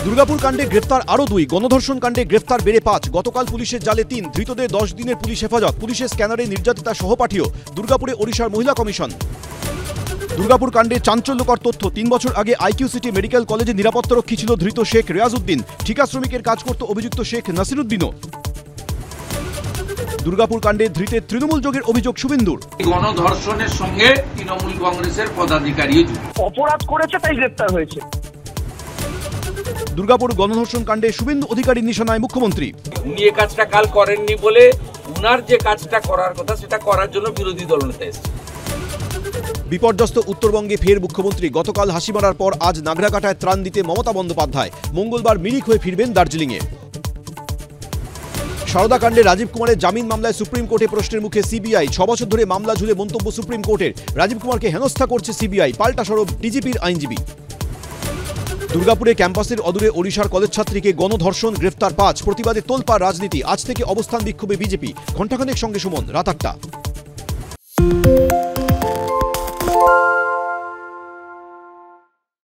দুর্গাপুর কাণ্ডে গ্রেফতার আরও 2, গণধর্ষণ কাণ্ডে গ্রেফতার বেড়ে 5, গতকাল পুলিশের জালে 3, ধৃতদের 10 দিনের পুলিশ হেফাজত, পুলিশের স্ক্যানারে নির্যাতিতা সহপাঠীও, দুর্গাপুরে ওড়িশার মহিলা কমিশন। দুর্গাপুর কাণ্ডে চাঞ্চল্যকর তথ্য, 3 বছর আগে আইকিউ সিটি মেডিকেল কলেজে নিরাপত্তারক্ষী ছিল ধৃত শেখ রেয়াজউদ্দিন, ঠিকা শ্রমিকের কাজ করত অভিযুক্ত শেখ নাসিরুদ্দিনও। দুর্গাপুর কাণ্ডে ধৃতের তৃণমূল যোগের অভিযোগ শুভেন্দুর। গণধর্ষণের সঙ্গে তৃণমূল কংগ্রেসের পদাধিকারী অপরাধ করেছে তাই গ্রেফতার হয়েছে। দুর্গাপুর গণধর্ষণ কাণ্ডে শুভেন্দু অধিকারীর নিশানায় মুখ্যমন্ত্রী। উনি এই কাজটা কাল করেননি বলে উনার যে কাজটা করার কথা সেটা করার জন্য বিরোধী দলনেতা এসেছে। বিপর্যস্ত উত্তরবঙ্গে ফের মুখ্যমন্ত্রী, গতকাল হাসি মারার পর আজ নাগরাকাটায় ত্রাণ দিতে মমতা বন্দ্যোপাধ্যায়, মঙ্গলবার মিরিক হয়ে ফিরবেন দার্জিলিংয়ে। সারদা কাণ্ডে রাজীব কুমারের জামিন মামলায় সুপ্রিম কোর্টে প্রশ্নের মুখে সিবিআই, 6 বছর ধরে মামলা ঝুলে মন্তব্য সুপ্রিম কোর্টের, রাজীব কুমারকে হেনস্থা করছে সিবিআই, পাল্টা সরব ডিজিপির আইনজীবী। দুর্গাপুরে ক্যাম্পাসের অদূরে ওড়িশার কলেজ ছাত্রীকে গণধর্ষণ, গ্রেফতার 5, প্রতিবাদে তোলপাড় রাজনীতি, আজ থেকে অবস্থান বিক্ষোভে বিজেপি, ঘণ্টাখানেক সঙ্গে সুমন, রাত 8টা।